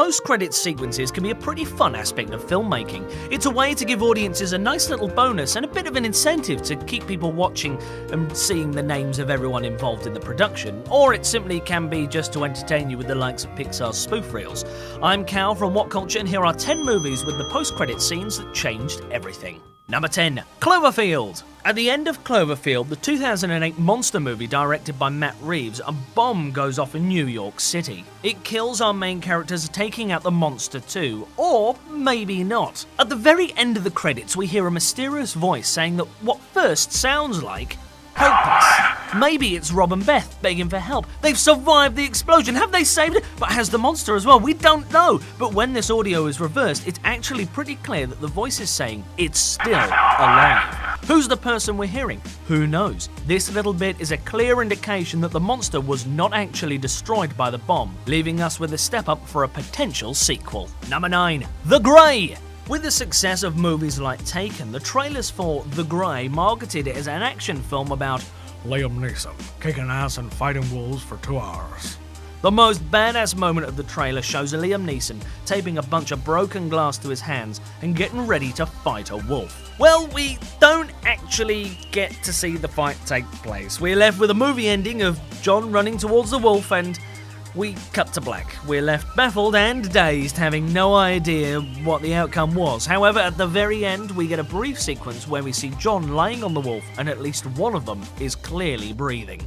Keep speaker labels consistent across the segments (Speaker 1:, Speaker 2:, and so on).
Speaker 1: Post-credits sequences can be a pretty fun aspect of filmmaking. It's a way to give audiences a nice little bonus and a bit of an incentive to keep people watching and seeing the names of everyone involved in the production, or it simply can be just to entertain you with the likes of Pixar's spoof reels. I'm Cal from What Culture, and here are 10 movies with the post-credit scenes that changed everything. Number 10. Cloverfield. At the end of Cloverfield, the 2008 monster movie directed by Matt Reeves, a bomb goes off in New York City. It kills our main characters, taking out the monster too, or maybe not. At the very end of the credits, we hear a mysterious voice saying that what first sounds like help us. Maybe it's Rob and Beth begging for help. They've survived the explosion. Have they saved it? But has the monster as well? We don't know. But when this audio is reversed, it's actually pretty clear that the voice is saying it's still alive. Who's the person we're hearing? Who knows? This little bit is a clear indication that the monster was not actually destroyed by the bomb, leaving us with a step up for a potential sequel. Number 9. The Grey. With the success of movies like Taken, the trailers for The Grey marketed it as an action film about Liam Neeson kicking ass and fighting wolves for 2 hours. The most badass moment of the trailer shows Liam Neeson taping a bunch of broken glass to his hands and getting ready to fight a wolf. Well, we don't actually get to see the fight take place. We're left with a movie ending of John running towards the wolf, and we cut to black. We're left baffled and dazed, having no idea what the outcome was. However, at the very end, we get a brief sequence where we see John lying on the wolf, and at least one of them is clearly breathing.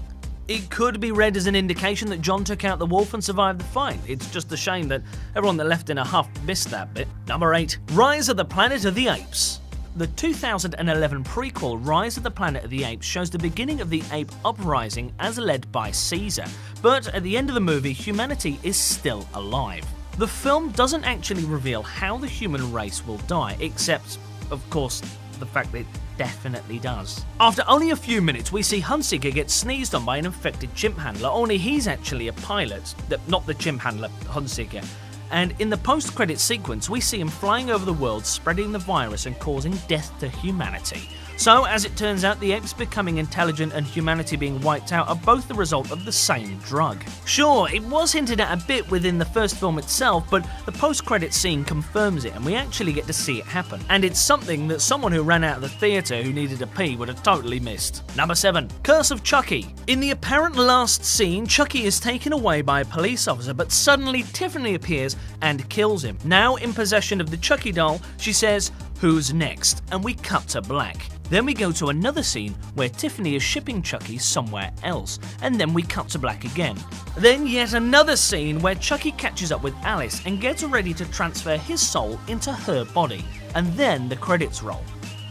Speaker 1: It could be read as an indication that John took out the wolf and survived the fight. It's just a shame that everyone that left in a huff missed that bit. Number 8. Rise of the Planet of the Apes. The 2011 prequel Rise of the Planet of the Apes shows the beginning of the ape uprising as led by Caesar, but at the end of the movie, humanity is still alive. The film doesn't actually reveal how the human race will die, except, of course, the fact that it definitely does. After only a few minutes, we see Hunziker get sneezed on by an infected chimp handler, only he's actually a pilot, not the chimp handler, Hunziker. And in the post-credit sequence, we see him flying over the world, spreading the virus and causing death to humanity. So, as it turns out, the apes becoming intelligent and humanity being wiped out are both the result of the same drug. Sure, it was hinted at a bit within the first film itself, but the post-credit scene confirms it, and we actually get to see it happen. And it's something that someone who ran out of the theatre who needed a pee would have totally missed. Number 7. Curse of Chucky. In the apparent last scene, Chucky is taken away by a police officer, but suddenly Tiffany appears and kills him. Now in possession of the Chucky doll, she says, "Who's next?" and we cut to black. Then we go to another scene where Tiffany is shipping Chucky somewhere else, and then we cut to black again. Then yet another scene where Chucky catches up with Alice and gets ready to transfer his soul into her body, and then the credits roll.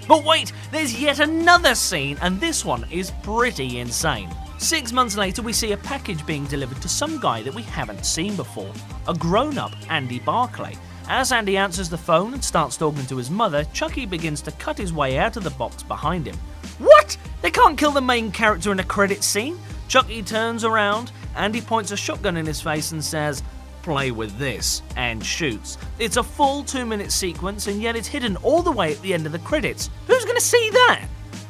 Speaker 1: But wait, there's yet another scene, and this one is pretty insane. 6 months later, we see a package being delivered to some guy that we haven't seen before, a grown-up Andy Barclay. As Andy answers the phone and starts talking to his mother, Chucky begins to cut his way out of the box behind him. What? They can't kill the main character in a credit scene? Chucky turns around, Andy points a shotgun in his face and says, "Play with this," and shoots. It's a full 2-minute sequence, and yet it's hidden all the way at the end of the credits. Who's gonna see that?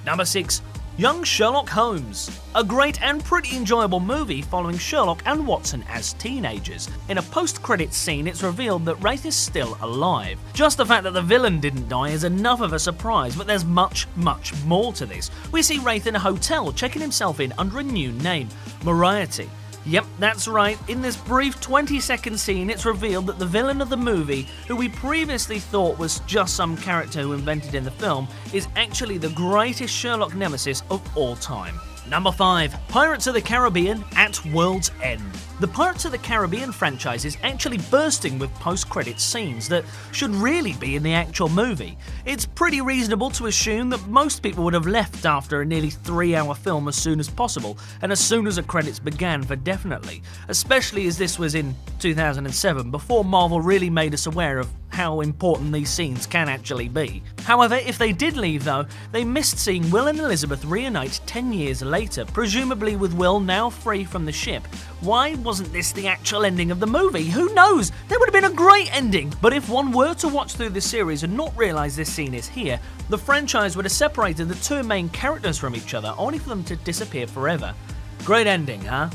Speaker 1: Number 6. Young Sherlock Holmes. A great and pretty enjoyable movie following Sherlock and Watson as teenagers. In a post-credits scene, it's revealed that Wraith is still alive. Just the fact that the villain didn't die is enough of a surprise, but there's much, much more to this. We see Wraith in a hotel checking himself in under a new name, Moriarty. Yep, that's right. In this brief 20-second scene, it's revealed that the villain of the movie, who we previously thought was just some character who invented in the film, is actually the greatest Sherlock nemesis of all time. Number 5. Pirates of the Caribbean at World's End. The Pirates of the Caribbean franchise is actually bursting with post-credit scenes that should really be in the actual movie. It's pretty reasonable to assume that most people would have left after a nearly 3-hour film as soon as possible, and as soon as the credits began for definitely, especially as this was in 2007, before Marvel really made us aware of how important these scenes can actually be. However, if they did leave though, they missed seeing Will and Elizabeth reunite 10 years later, presumably with Will now free from the ship. Why wasn't this the actual ending of the movie? Who knows? That would have been a great ending! But if one were to watch through this series and not realise this scene is here, the franchise would have separated the two main characters from each other, only for them to disappear forever. Great ending, huh?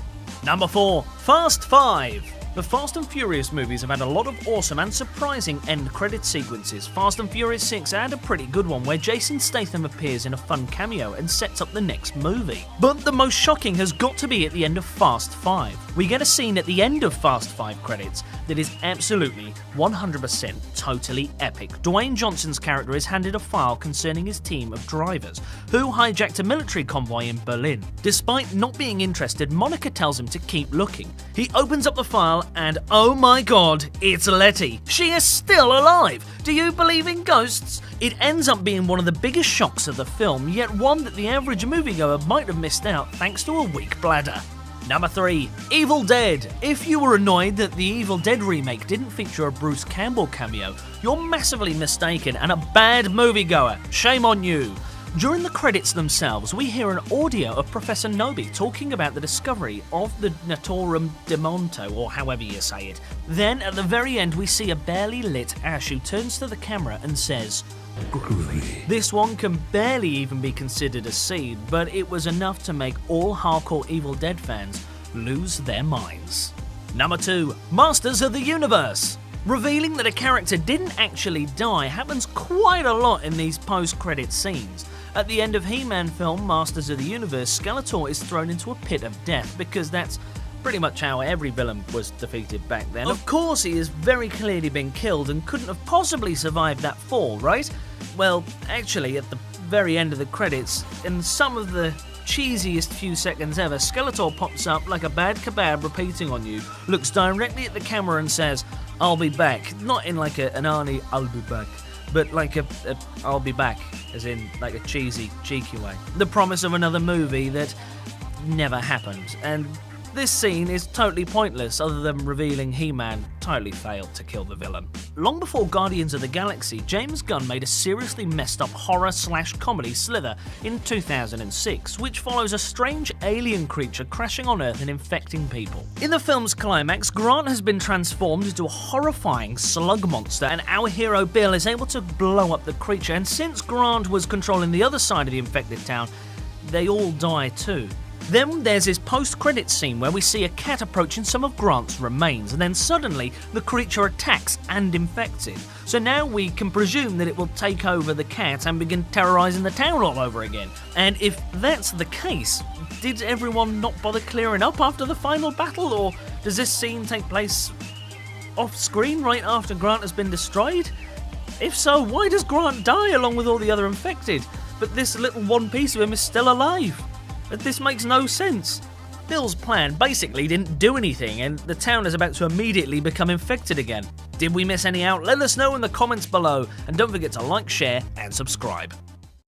Speaker 1: Number 4. Fast 5. The Fast and Furious movies have had a lot of awesome and surprising end credit sequences. Fast and Furious 6 had a pretty good one where Jason Statham appears in a fun cameo and sets up the next movie. But the most shocking has got to be at the end of Fast 5. We get a scene at the end of Fast 5 credits that is absolutely 100% totally epic. Dwayne Johnson's character is handed a file concerning his team of drivers who hijacked a military convoy in Berlin. Despite not being interested, Monica tells him to keep looking. He opens up the file and oh my god, it's Letty. She is still alive. Do you believe in ghosts? It ends up being one of the biggest shocks of the film, yet one that the average moviegoer might have missed out thanks to a weak bladder. Number 3. Evil Dead. If you were annoyed that the Evil Dead remake didn't feature a Bruce Campbell cameo, you're massively mistaken and a bad moviegoer. Shame on you. During the credits themselves, we hear an audio of Professor Nobi talking about the discovery of the Naturum Demonto, or however you say it. Then, at the very end, we see a barely lit Ash who turns to the camera and says, "Groovy." This one can barely even be considered a scene, but it was enough to make all hardcore Evil Dead fans lose their minds. Number 2. Masters of the Universe. Revealing that a character didn't actually die happens quite a lot in these post-credit scenes. At the end of He-Man film Masters of the Universe, Skeletor is thrown into a pit of death because that's pretty much how every villain was defeated back then. Of course, he has very clearly been killed and couldn't have possibly survived that fall, right? Well, actually, at the very end of the credits, in some of the cheesiest few seconds ever, Skeletor pops up like a bad kebab repeating on you, looks directly at the camera and says, "I'll be back." Not in like an Arnie, "I'll be back," but like a "I'll be back," as in like a cheesy, cheeky way. The promise of another movie that never happened, and this scene is totally pointless other than revealing He-Man totally failed to kill the villain. Long before Guardians of the Galaxy, James Gunn made a seriously messed up horror/comedy Slither in 2006, which follows a strange alien creature crashing on Earth and infecting people. In the film's climax, Grant has been transformed into a horrifying slug monster, and our hero Bill is able to blow up the creature, and since Grant was controlling the other side of the infected town, they all die too. Then there's this post-credits scene where we see a cat approaching some of Grant's remains, and then suddenly the creature attacks and infects it. So now we can presume that it will take over the cat and begin terrorising the town all over again. And if that's the case, did everyone not bother clearing up after the final battle, or does this scene take place off-screen right after Grant has been destroyed? If so, why does Grant die along with all the other infected, but this little one piece of him is still alive? This makes no sense. Bill's plan basically didn't do anything, and the town is about to immediately become infected again. Did we miss any out? Let us know in the comments below, and don't forget to like, share, and subscribe.